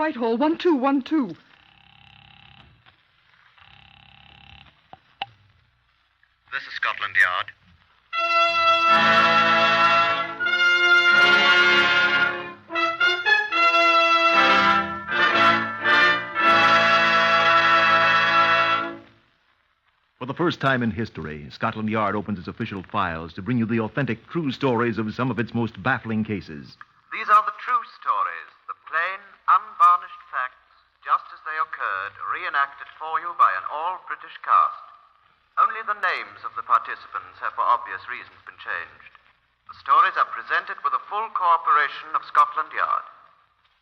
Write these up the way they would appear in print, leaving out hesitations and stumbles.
Whitehall, 1212. This is Scotland Yard. For the first time in history, Scotland Yard opens its official files to bring you the authentic, true stories of some of its most baffling cases. These are the true stories, the plain, unvarnished facts, just as they occurred, reenacted for you by an all-British cast. Only the names of the participants have for obvious reasons been changed. The stories are presented with the full cooperation of Scotland Yard.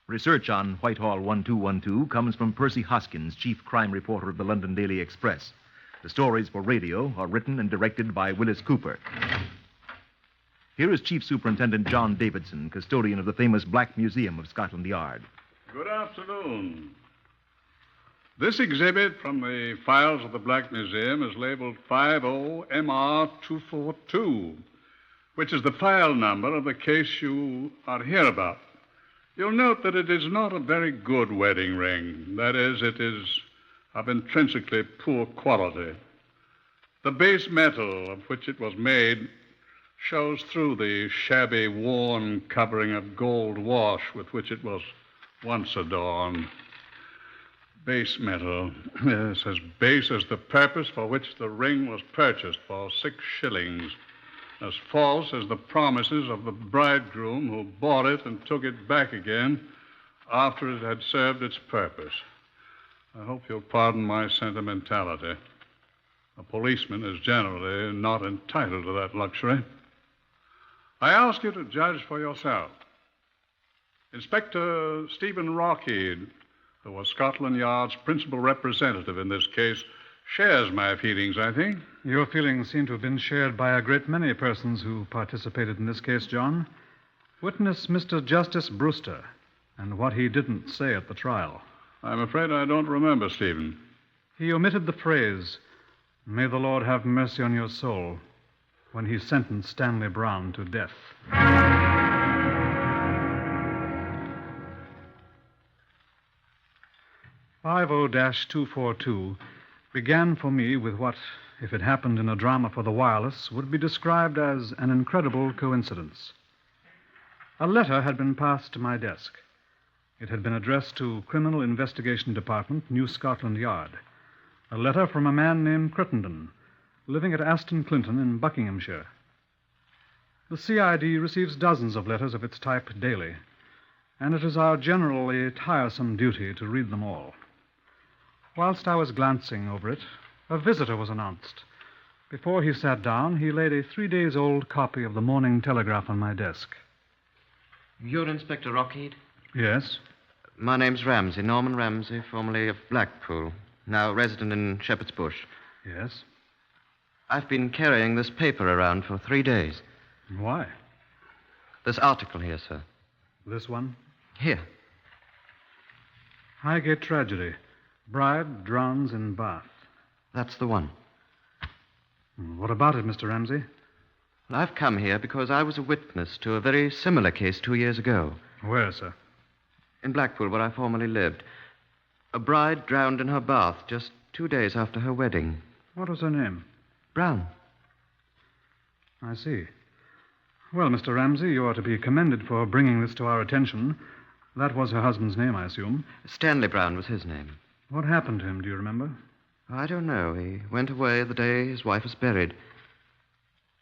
Research on Whitehall 1212 comes from Percy Hoskins, chief crime reporter of the London Daily Express. The stories for radio are written and directed by Willis Cooper. Here is Chief Superintendent John Davidson, custodian of the famous Black Museum of Scotland Yard. Good afternoon. This exhibit from the files of the Black Museum is labeled 50MR242, which is the file number of the case you are here about. You'll note that it is not a very good wedding ring. That is, it is of intrinsically poor quality. The base metal of which it was made shows through the shabby, worn covering of gold wash with which it was once adorned. Base metal. Yes, as base as the purpose for which the ring was purchased for 6 shillings. As false as the promises of the bridegroom who bought it and took it back again after it had served its purpose. I hope you'll pardon my sentimentality. A policeman is generally not entitled to that luxury. I ask you to judge for yourself. Inspector Stephen Rockheed, who was Scotland Yard's principal representative in this case, shares my feelings, I think. Your feelings seem to have been shared by a great many persons who participated in this case, John. Witness Mr. Justice Brewster and what he didn't say at the trial. I'm afraid I don't remember, Stephen. He omitted the phrase, "May the Lord have mercy on your soul," when he sentenced Stanley Brown to death. 50-242 began for me with what, if it happened in a drama for the wireless, would be described as an incredible coincidence. A letter had been passed to my desk. It had been addressed to Criminal Investigation Department, New Scotland Yard. A letter from a man named Crittenden, living at Aston Clinton in Buckinghamshire. The CID receives dozens of letters of its type daily, and it is our generally tiresome duty to read them all. Whilst I was glancing over it, a visitor was announced. Before he sat down, he laid a 3-days-old copy of the Morning Telegraph on my desk. You're Inspector Rockheed? Yes? My name's Ramsey, Norman Ramsey, formerly of Blackpool, now resident in Shepherd's Bush. Yes? I've been carrying this paper around for 3 days. Why? This article here, sir. This one? Here. Highgate tragedy. Bride drowns in bath. That's the one. What about it, Mr. Ramsey? Well, I've come here because I was a witness to a very similar case 2 years ago. Where, sir? In Blackpool, where I formerly lived. A bride drowned in her bath just 2 days after her wedding. What was her name? Brown. I see. Well, Mr. Ramsey, you are to be commended for bringing this to our attention. That was her husband's name, I assume. Stanley Brown was his name. What happened to him, do you remember? I don't know. He went away the day his wife was buried.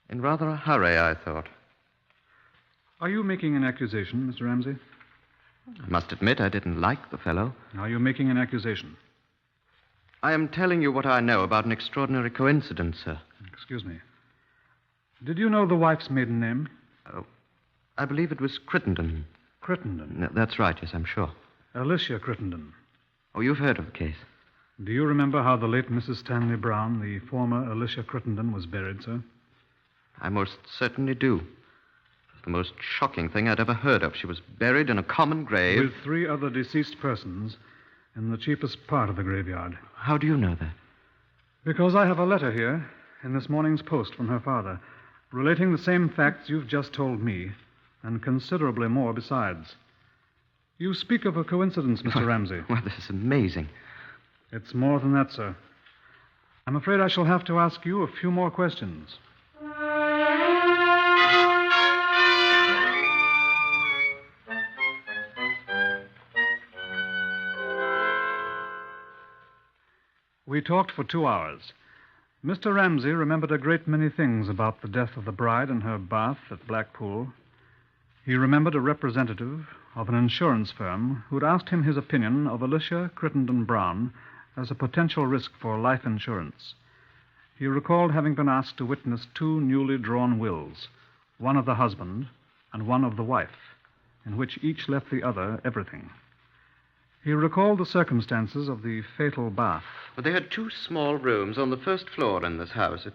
In rather a hurry, I thought. Are you making an accusation, Mr. Ramsey? I must admit I didn't like the fellow. Are you making an accusation? I am telling you what I know about an extraordinary coincidence, sir. Excuse me. Did you know the wife's maiden name? Oh, I believe it was Crittenden. Crittenden? No, that's right, yes, I'm sure. Alicia Crittenden. Oh, you've heard of the case? Do you remember how the late Mrs. Stanley Brown, the former Alicia Crittenden, was buried, sir? I most certainly do. It's the most shocking thing I'd ever heard of. She was buried in a common grave. With 3 other deceased persons in the cheapest part of the graveyard. How do you know that? Because I have a letter here in this morning's post from her father, relating the same facts you've just told me, and considerably more besides. You speak of a coincidence, Mr. Ramsey. Well, this is amazing. It's more than that, sir. I'm afraid I shall have to ask you a few more questions. We talked for 2 hours. Mr. Ramsey remembered a great many things about the death of the bride in her bath at Blackpool. He remembered a representative of an insurance firm who'd asked him his opinion of Alicia Crittenden Brown as a potential risk for life insurance. He recalled having been asked to witness 2 newly drawn wills, one of the husband and one of the wife, in which each left the other everything. He recalled the circumstances of the fatal bath. Well, they had 2 small rooms on the first floor in this house.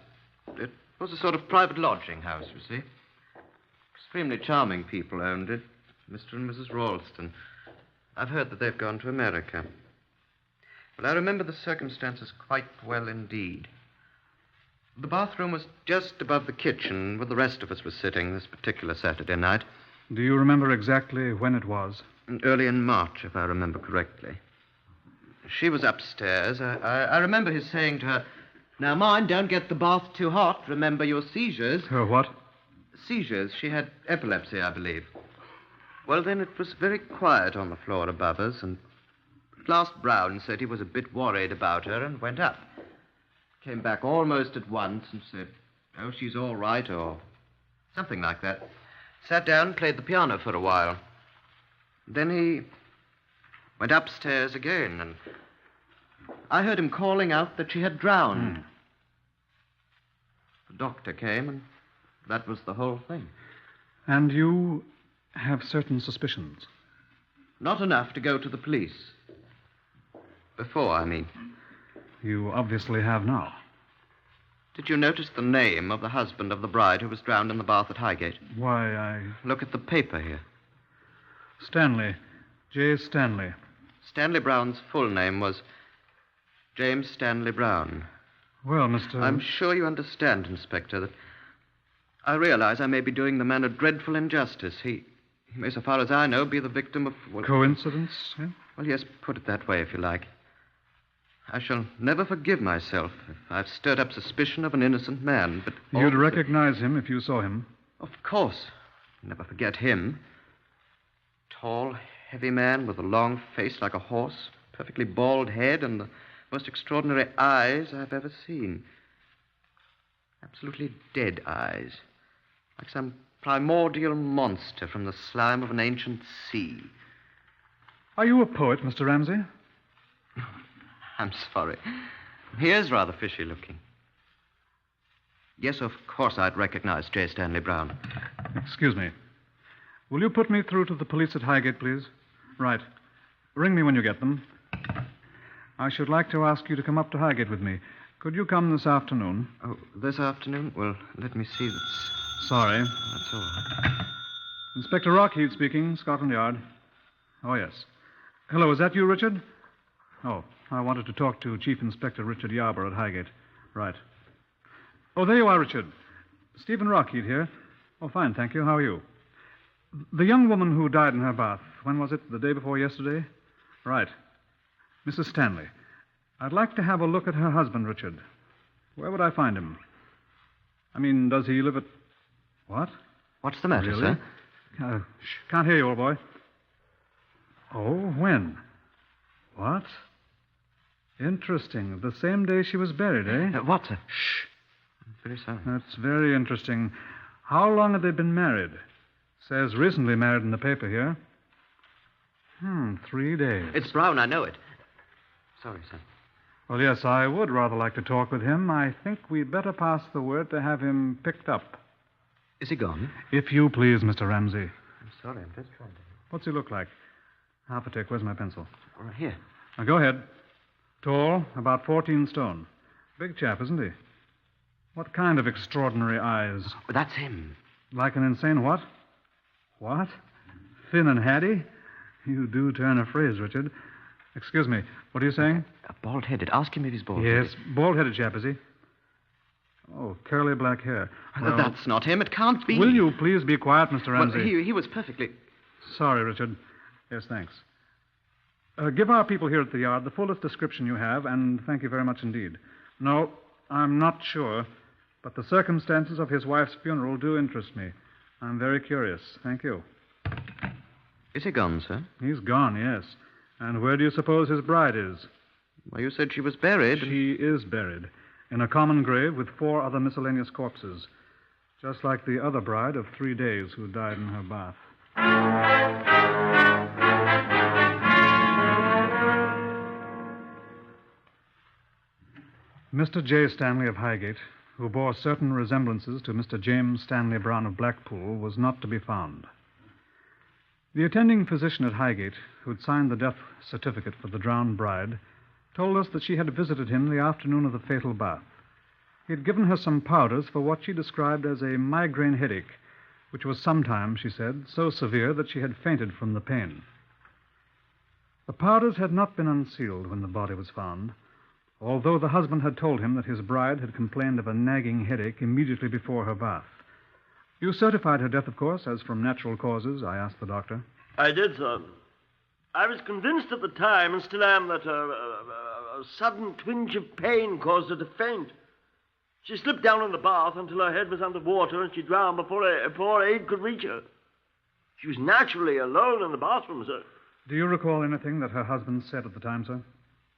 It was a sort of private lodging house, you see. Extremely charming people owned it, Mr. and Mrs. Ralston. I've heard that they've gone to America. Well, I remember the circumstances quite well indeed. The bathroom was just above the kitchen where the rest of us were sitting this particular Saturday night. Do you remember exactly when it was? Early in March, if I remember correctly. She was upstairs. I remember his saying to her, "Now, mind, don't get the bath too hot. Remember your seizures." Her what? Seizures. She had epilepsy, I believe. Well, then it was very quiet on the floor above us, and at last Brown said he was a bit worried about her and went up. Came back almost at once and said, "Oh, she's all right," or something like that. Sat down and played the piano for a while. Then he went upstairs again, and I heard him calling out that she had drowned. The doctor came, and that was the whole thing. And you have certain suspicions? Not enough to go to the police. Before, I mean. You obviously have now. Did you notice the name of the husband of the bride who was drowned in the bath at Highgate? Why, Look at the paper here. Stanley. J. Stanley. Stanley Brown's full name was James Stanley Brown. Well, Mr. I'm sure you understand, Inspector, that I realize I may be doing the man a dreadful injustice. He may, so far as I know, be the victim of... Well, Coincidence, eh? Well, yes, put it that way, if you like. I shall never forgive myself if I've stirred up suspicion of an innocent man, but... You'd also... recognize him if you saw him. Of course. Never forget him. Tall, heavy man with a long face like a horse, perfectly bald head, and the most extraordinary eyes I've ever seen. Absolutely dead eyes. Like some primordial monster from the slime of an ancient sea. Are you a poet, Mr. Ramsey? I'm sorry. He is rather fishy looking. Yes, of course I'd recognize J. Stanley Brown. Excuse me. Will you put me through to the police at Highgate, please? Right. Ring me when you get them. I should like to ask you to come up to Highgate with me. Could you come this afternoon? Oh, this afternoon? Well, let me see. Sorry. That's all right. Inspector Rockheed speaking, Scotland Yard. Oh, yes. Hello, is that you, Richard? Oh, I wanted to talk to Chief Inspector Richard Yarber at Highgate. Right. Oh, there you are, Richard. Stephen Rockheed here. Oh, fine, thank you. How are you? The young woman who died in her bath, when was it? The day before yesterday? Right. Mrs. Stanley. I'd like to have a look at her husband, Richard. Where would I find him? I mean, does he live at... What? What's the matter, Really? sir? Can't hear you, old boy. Oh, when? What? Interesting. The same day she was buried, eh? What, sir? Shh. I'm very sorry. That's very interesting. How long had they been married? Says recently married in the paper here. 3 days. It's Brown, I know it. Sorry, sir. Well, yes, I would rather like to talk with him. I think we'd better pass the word to have him picked up. Is he gone? If you please, Mr. Ramsey. I'm sorry, I'm just trying to... What's he look like? Half a tick. Where's my pencil? Right here. Now, go ahead. Tall, about 14 stone. Big chap, isn't he? What kind of extraordinary eyes? That's him. Like an insane what? What? Thin and hatty? You do turn a phrase, Richard. Excuse me. What are you saying? Bald-headed. Ask him if he's bald-headed. Yes, bald-headed chap, is he? Oh, curly black hair. Well, That's not him. It can't be. Will you please be quiet, Mr. Ramsey? Well, he was perfectly... Sorry, Richard. Yes, thanks. Give our people here at the yard the fullest description you have, and thank you very much indeed. No, I'm not sure, but the circumstances of his wife's funeral do interest me. I'm very curious. Thank you. Is he gone, sir? He's gone, yes. And where do you suppose his bride is? Well, you said she was buried. She is buried in a common grave with 4 other miscellaneous corpses, just like the other bride of 3 days who died in her bath. Mr. J. Stanley of Highgate, who bore certain resemblances to Mr. James Stanley Brown of Blackpool, was not to be found. The attending physician at Highgate, who'd signed the death certificate for the drowned bride, told us that she had visited him the afternoon of the fatal bath. He had given her some powders for what she described as a migraine headache, which was sometimes, she said, so severe that she had fainted from the pain. The powders had not been unsealed when the body was found, although the husband had told him that his bride had complained of a nagging headache immediately before her bath. You certified her death, of course, as from natural causes, I asked the doctor. I did, sir. I was convinced at the time, and still am, that a sudden twinge of pain caused her to faint. She slipped down in the bath until her head was under water, and she drowned before aid could reach her. She was naturally alone in the bathroom, sir. Do you recall anything that her husband said at the time, sir?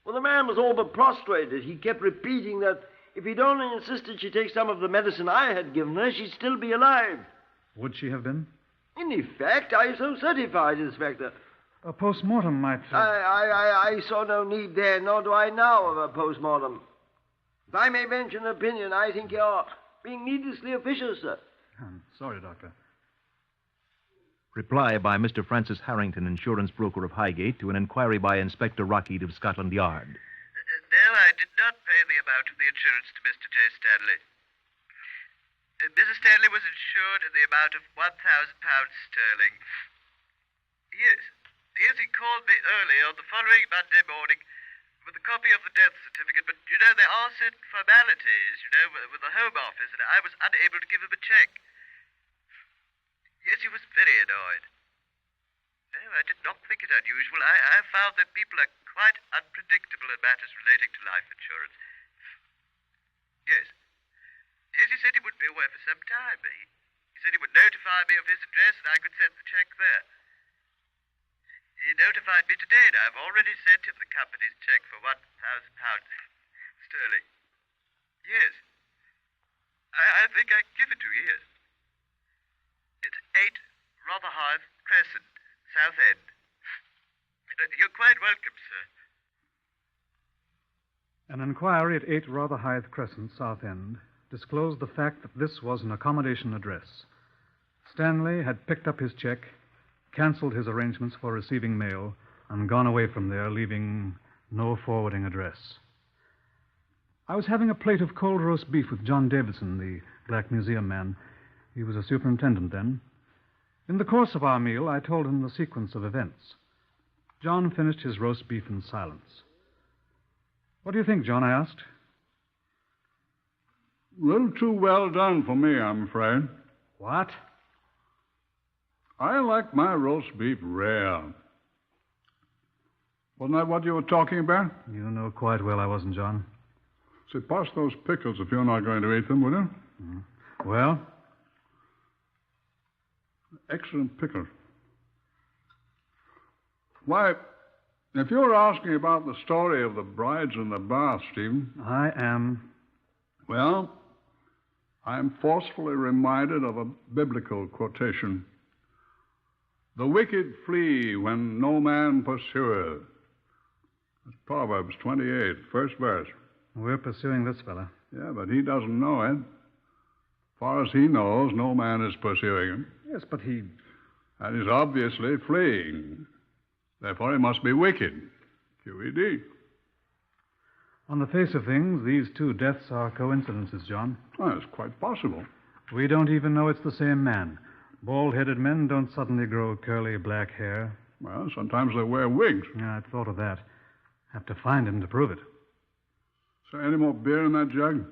Well, the man was all but prostrated. He kept repeating that if he'd only insisted she take some of the medicine I had given her, she'd still be alive. Would she have been? In effect, I so certified, Inspector. A post-mortem might... I saw no need there, nor do I now, of a post-mortem. If I may venture an opinion, I think you're being needlessly officious, sir. I'm sorry, Doctor. Reply by Mr. Francis Harrington, insurance broker of Highgate, to an inquiry by Inspector Rockheed of Scotland Yard. No, I did not pay the amount of the insurance to Mr. J. Stanley. Mrs. Stanley was insured in the amount of £1,000 sterling. Yes, he called me early on the following Monday morning with a copy of the death certificate, but, there are certain formalities, with the Home Office, and I was unable to give him a check. Yes, he was very annoyed. No, I did not think it unusual. I found that people are quite unpredictable in matters relating to life insurance. Yes. Yes, he said he would be away for some time. He said he would notify me of his address and I could send the check there. He notified me today and I've already sent him the company's check for £1,000 sterling. Yes. I think I can give it to you, yes. It's 8 Rotherhithe Crescent, South End. You're quite welcome, sir. An inquiry at 8 Rotherhithe Crescent, South End, disclosed the fact that this was an accommodation address. Stanley had picked up his check, canceled his arrangements for receiving mail, and gone away from there, leaving no forwarding address. I was having a plate of cold roast beef with John Davidson, the Black Museum man. He was a superintendent then. In the course of our meal, I told him the sequence of events. John finished his roast beef in silence. What do you think, John? I asked. A little too well done for me, I'm afraid. What? I like my roast beef rare. Wasn't that what you were talking about? You know quite well I wasn't, John. Say, pass those pickles if you're not going to eat them, will you? Well? Excellent pickles. Why, if you're asking about the story of the brides in the bath, Stephen... I am. Well, I'm forcefully reminded of a biblical quotation. The wicked flee when no man pursueth. That's Proverbs 28, first verse. We're pursuing this fella. Yeah, but he doesn't know it. As far as he knows, no man is pursuing him. Yes, but he... And he's obviously fleeing. Therefore, he must be wicked. QED. On the face of things, these two deaths are coincidences, John. Oh, it's quite possible. We don't even know it's the same man. Bald-headed men don't suddenly grow curly black hair. Well, sometimes they wear wigs. Yeah, I'd thought of that. Have to find him to prove it. Say, any more beer in that jug?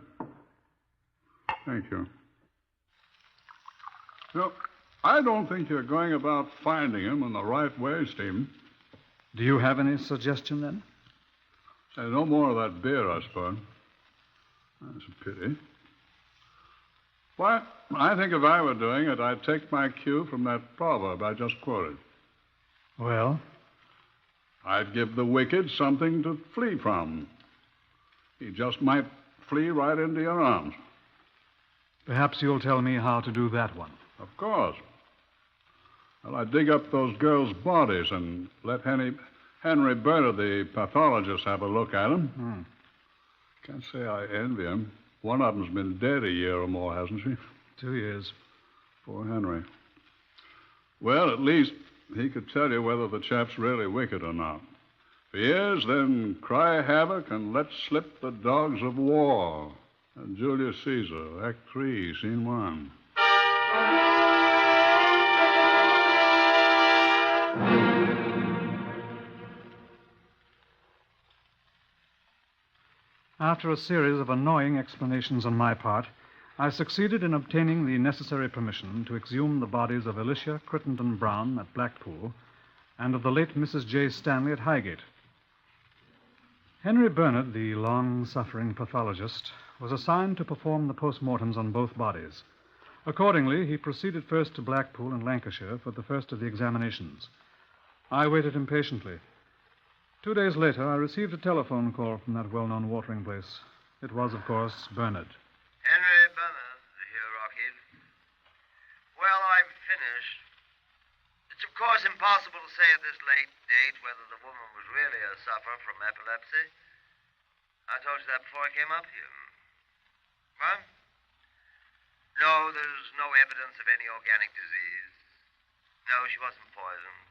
Thank you. So, I don't think you're going about finding him in the right way, Stephen. Do you have any suggestion, then? Say, no more of that beer, I suppose. That's a pity. Why, I think if I were doing it, I'd take my cue from that proverb I just quoted. Well? I'd give the wicked something to flee from. He just might flee right into your arms. Perhaps you'll tell me how to do that one. Of course. Well, I'd dig up those girls' bodies and let Henry Bernard, the pathologist, have a look at them. Can't say I envy him. One of them's been dead a year or more, hasn't she? 2 years. Poor Henry. Well, at least he could tell you whether the chap's really wicked or not. If he is, then cry havoc and let slip the dogs of war. And Julius Caesar, Act 3, Scene 1. After a series of annoying explanations on my part, I succeeded in obtaining the necessary permission to exhume the bodies of Alicia Crittenden Brown at Blackpool and of the late Mrs. J. Stanley at Highgate. Henry Bernard, the long-suffering pathologist, was assigned to perform the postmortems on both bodies. Accordingly, he proceeded first to Blackpool in Lancashire for the first of the examinations. I waited impatiently. 2 days later, I received a telephone call from that well-known watering place. It was, of course, Bernard. Henry Bernard here, Rocky. Well, I'm finished. It's, of course, impossible to say at this late date whether the woman was really a sufferer from epilepsy. I told you that before I came up here. What? No, there's no evidence of any organic disease. No, she wasn't poisoned.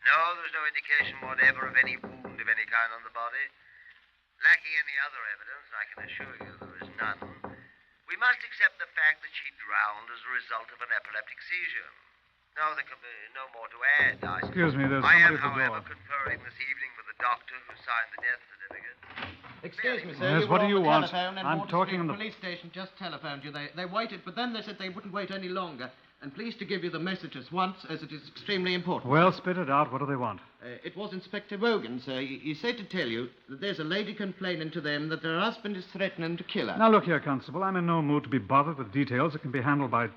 No, there's no indication whatever of any wound of any kind on the body. Lacking any other evidence, I can assure you there is none. We must accept the fact that she drowned as a result of an epileptic seizure. No, there can be no more to add. Excuse me, there's I somebody at am, the however, door. conferring this evening with the doctor who signed the death certificate. Excuse me, sir. Yes, you what were do you on want? the telephone and I'm Water talking Street on the... police station just telephoned you. They waited, but then they said they wouldn't wait any longer. And pleased to give you the message at once, as it is extremely important. Well, spit it out. What do they want? It was Inspector Wogan, sir. He said to tell you that there's a lady complaining to them that her husband is threatening to kill her. Now, look here, Constable. I'm in no mood to be bothered with details that can be handled by...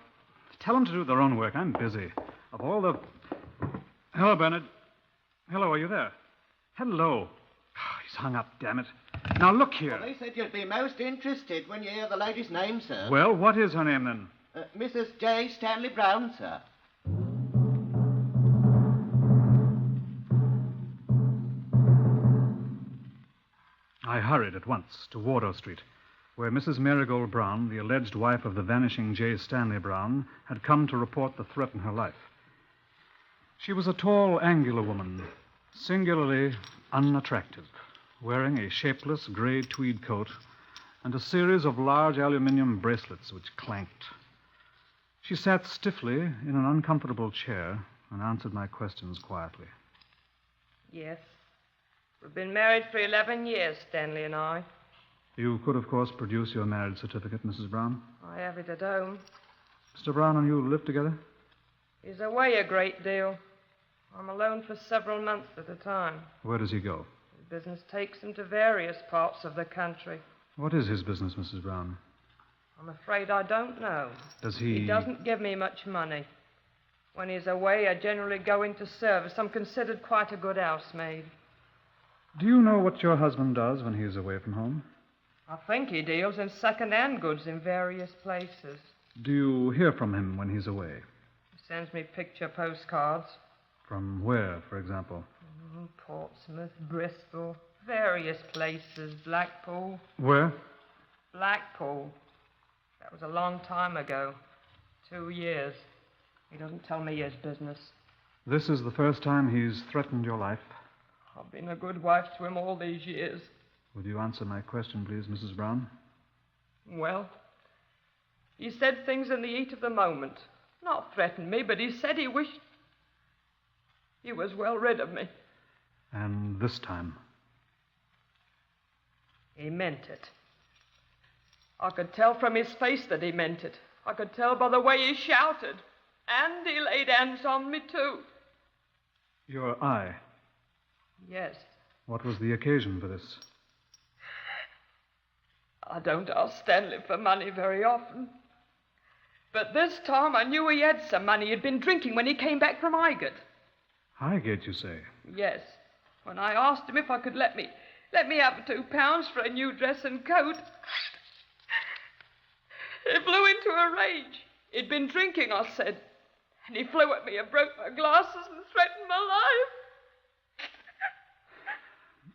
Tell them to do their own work. I'm busy. Of all the... Hello, Bernard. Hello, are you there? Hello. Oh, he's hung up, damn it. Now, look here. Well, they said you'd be most interested when you hear the lady's name, sir. Well, what is her name, then? Mrs. J. Stanley Brown, sir. I hurried at once to Wardour Street, where Mrs. Marigold Brown, the alleged wife of the vanishing J. Stanley Brown, had come to report the threat in her life. She was a tall, angular woman, singularly unattractive, wearing a shapeless gray tweed coat and a series of large aluminum bracelets which clanked. She sat stiffly in an uncomfortable chair and answered my questions quietly. Yes. We've been married for 11 years, Stanley and I. You could, of course, produce your marriage certificate, Mrs. Brown. I have it at home. Mr. Brown and you live together? He's away a great deal. I'm alone for several months at a time. Where does he go? His business takes him to various parts of the country. What is his business, Mrs. Brown? I'm afraid I don't know. Does he... He doesn't give me much money. When he's away, I generally go into service. I'm considered quite a good housemaid. Do you know what your husband does when he's away from home? I think he deals in second-hand goods in various places. Do you hear from him when he's away? He sends me picture postcards. From where, for example? Portsmouth, Bristol, various places, Blackpool. Where? Blackpool. That was a long time ago. 2 years. He doesn't tell me his business. This is the first time he's threatened your life? I've been a good wife to him all these years. Would you answer my question, please, Mrs. Brown? Well, he said things in the heat of the moment. Not threatened me, but he said he wished he was well rid of me. And this time? He meant it. I could tell from his face that he meant it. I could tell by the way he shouted. And he laid hands on me, too. Your eye. Yes. What was the occasion for this? I don't ask Stanley for money very often. But this time I knew he had some money. He'd been drinking when he came back from Highgate. Highgate, you say? Yes. When I asked him if I could let me have £2 for a new dress and coat, he flew into a rage. He'd been drinking, I said. And he flew at me and broke my glasses and threatened my life.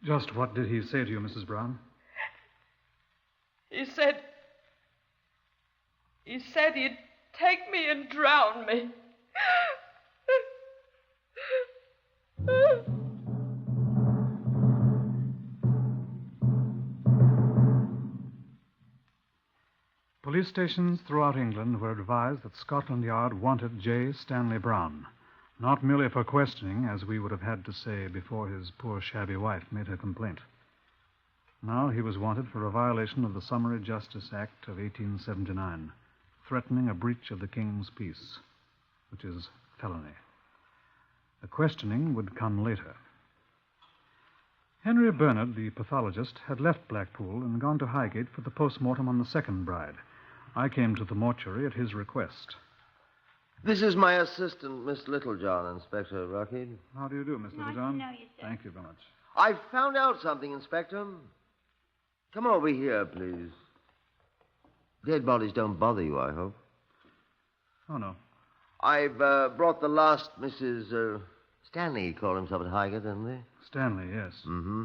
Just what did he say to you, Mrs. Brown? He said he'd take me and drown me. Police stations throughout England were advised that Scotland Yard wanted J. Stanley Brown, not merely for questioning, as we would have had to say before his poor shabby wife made her complaint. Now he was wanted for a violation of the Summary Justice Act of 1879, threatening a breach of the King's peace, which is felony. The questioning would come later. Henry Bernard, the pathologist, had left Blackpool and gone to Highgate for the post-mortem on the second bride. I came to the mortuary at his request. This is my assistant, Miss Littlejohn, Inspector Rockhead. How do you do, Miss Littlejohn? know you, sir. Thank you very much. I found out something, Inspector. Come over here, please. Dead bodies don't bother you, I hope. Oh, no. I've brought the last Mrs. Stanley, he called himself at Highgate, didn't he? Stanley, yes. Mm-hmm.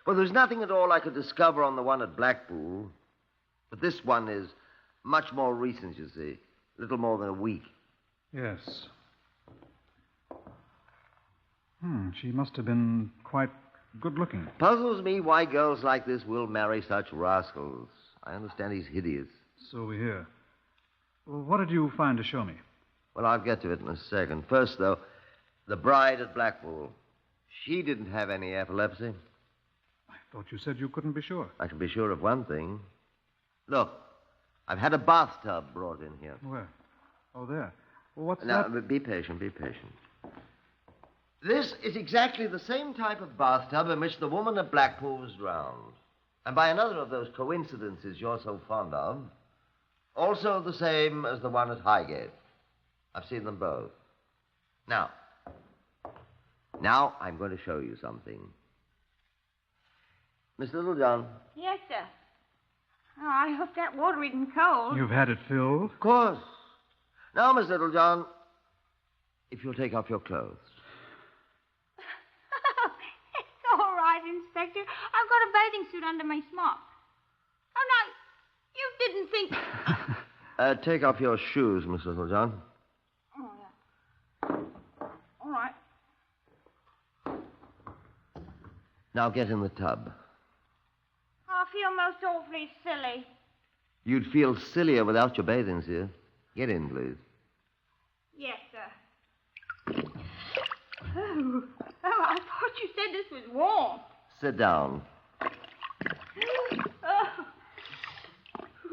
Well, there's nothing at all I could discover on the one at Blackpool. But this one is much more recent, you see. A little more than a week. Yes. She must have been quite good-looking. Puzzles me why girls like this will marry such rascals. I understand he's hideous. So we hear. Well, what did you find to show me? Well, I'll get to it in a second. First, though, the bride at Blackpool. She didn't have any epilepsy. I thought you said you couldn't be sure. I can be sure of one thing. Look, I've had a bathtub brought in here. Where? Oh, there. Well, what's Now, that? be patient, be patient. This is exactly the same type of bathtub in which the woman at Blackpool was drowned. And by another of those coincidences you're so fond of, also the same as the one at Highgate. I've seen them both. Now I'm going to show you something. Miss Littlejohn. Yes, sir. Oh, I hope that water isn't cold. You've had it filled? Of course. Now, Miss Littlejohn, if you'll take off your clothes. It's all right, Inspector. I've got a bathing suit under my smock. Oh, no, you didn't think... Take off your shoes, Miss Littlejohn. Oh, yeah. All right. Now get in the tub. I feel most awfully silly. You'd feel sillier without your bathing suit. Get in, please. Yes, sir. Oh, I thought you said this was warm. Sit down. Oh.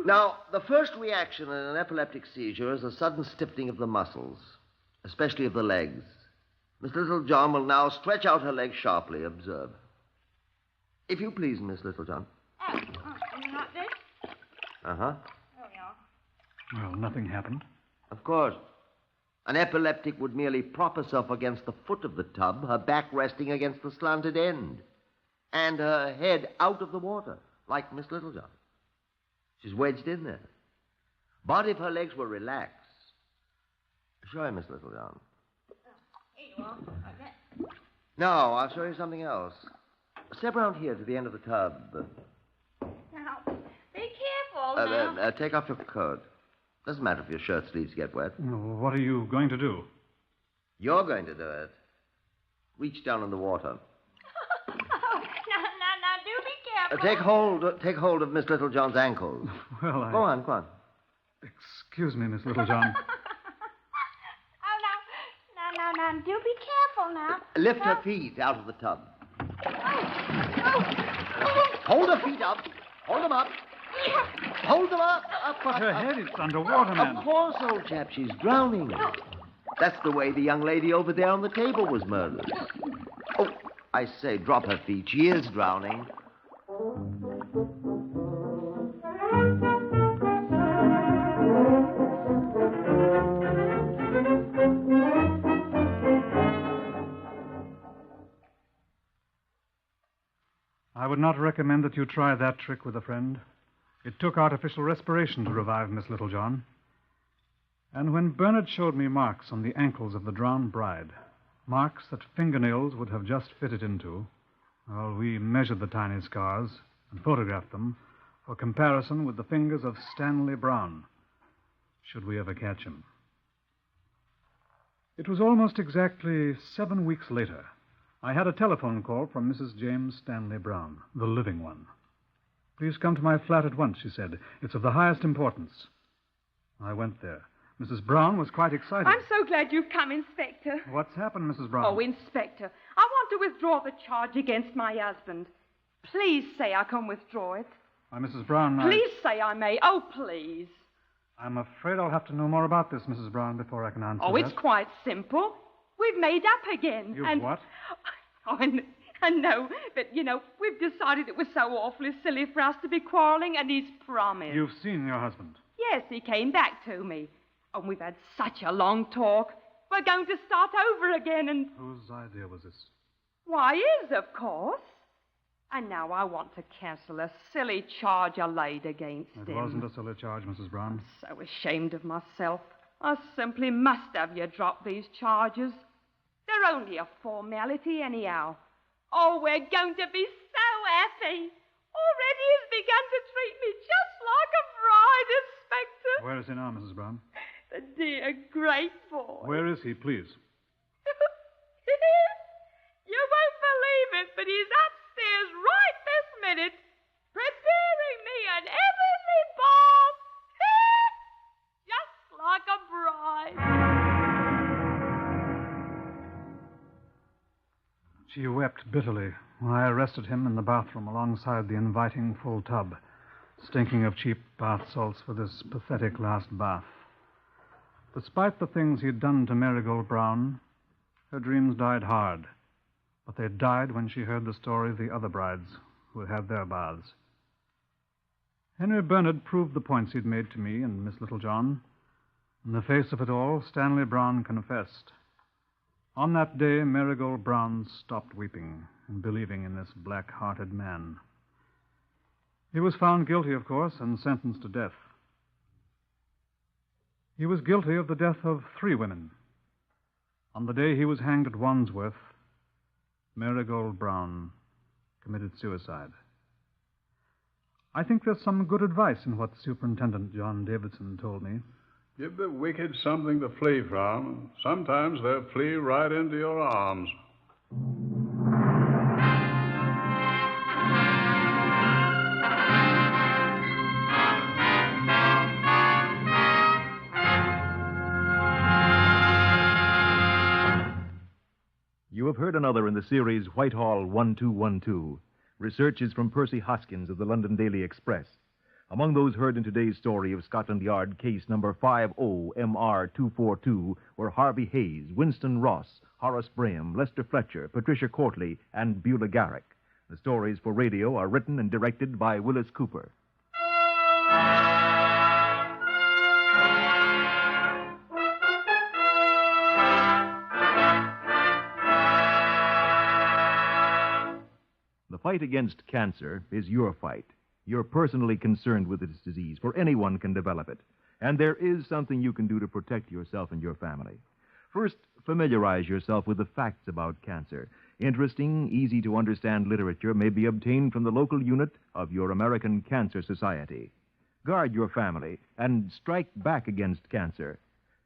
Now, the first reaction in an epileptic seizure is a sudden stiffening of the muscles, especially of the legs. Miss Littlejohn will now stretch out her legs sharply. Observe. If you please, Miss Littlejohn. Oh, not this? Uh-huh. Oh, yeah. Well, nothing happened. Of course. An epileptic would merely prop herself against the foot of the tub, her back resting against the slanted end, and her head out of the water, like Miss Littlejohn. She's wedged in there. But if her legs were relaxed... Show Miss Littlejohn. Here you are, like that. Now, I'll show you something else. Step around here to the end of the tub. Now, be careful now. Take off your coat. Doesn't matter if your shirt sleeves get wet. What are you going to do? You're going to do it. Reach down in the water. Now, do be careful. Take hold of Miss Littlejohn's ankles. Well, Go on. Excuse me, Miss Littlejohn. Oh, now, do be careful now. Lift her feet out of the tub. Oh. Hold her feet up. Hold them up. Hold her up. But her head is underwater, man. Of course, old chap, she's drowning. That's the way the young lady over there on the table was murdered. Oh, I say, drop her feet. She is drowning. I would not recommend that you try that trick with a friend. It took artificial respiration to revive Miss Littlejohn. And when Bernard showed me marks on the ankles of the drowned bride, marks that fingernails would have just fitted into, well, we measured the tiny scars and photographed them for comparison with the fingers of Stanley Brown, should we ever catch him. It was almost exactly 7 weeks later. I had a telephone call from Mrs. James Stanley Brown, the living one. "Please come to my flat at once," she said. "It's of the highest importance." I went there. Mrs. Brown was quite excited. I'm so glad you've come, Inspector. What's happened, Mrs. Brown? Oh, Inspector, I want to withdraw the charge against my husband. Please say I can withdraw it. Why, Mrs. Brown, Please say I may. Oh, please. I'm afraid I'll have to know more about this, Mrs. Brown, before I can answer Oh, that. it's quite simple. We've made up again. You've what? Oh, I know, but, we've decided it was so awfully silly for us to be quarreling, and he's promised. You've seen your husband? Yes, he came back to me. And we've had such a long talk. We're going to start over again, and... Whose idea was this? Why, his, of course. And now I want to cancel a silly charge I laid against him. It wasn't a silly charge, Mrs. Brown. I'm so ashamed of myself. I simply must have you drop these charges. They're only a formality anyhow. Oh, we're going to be so happy. Already he's begun to treat me just like a bride, Inspector. Where is he now, Mrs. Brown? The dear, great boy. Where is he, please? You won't believe it, but he's upstairs right this minute, preparing me an heavenly bath. Just like a bride. She wept bitterly when I arrested him in the bathroom alongside the inviting full tub, stinking of cheap bath salts for this pathetic last bath. Despite the things he'd done to Marigold Brown, her dreams died hard. But they died when she heard the story of the other brides who had had their baths. Henry Bernard proved the points he'd made to me and Miss Littlejohn. In the face of it all, Stanley Brown confessed. On that day, Marigold Brown stopped weeping and believing in this black-hearted man. He was found guilty, of course, and sentenced to death. He was guilty of the death of 3 women. On the day he was hanged at Wandsworth, Marigold Brown committed suicide. I think there's some good advice in what Superintendent John Davidson told me. Give the wicked something to flee from. Sometimes they'll flee right into your arms. You have heard another in the series Whitehall 1212. Research is from Percy Hoskins of the London Daily Express. Among those heard in today's story of Scotland Yard case number 50MR242 were Harvey Hayes, Winston Ross, Horace Braham, Lester Fletcher, Patricia Courtley, and Beulah Garrick. The stories for radio are written and directed by Willis Cooper. The fight against cancer is your fight. You're personally concerned with this disease, for anyone can develop it. And there is something you can do to protect yourself and your family. First, familiarize yourself with the facts about cancer. Interesting, easy-to-understand literature may be obtained from the local unit of your American Cancer Society. Guard your family and strike back against cancer.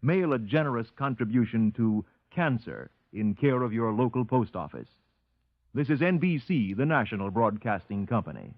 Mail a generous contribution to Cancer in care of your local post office. This is NBC, the national broadcasting company.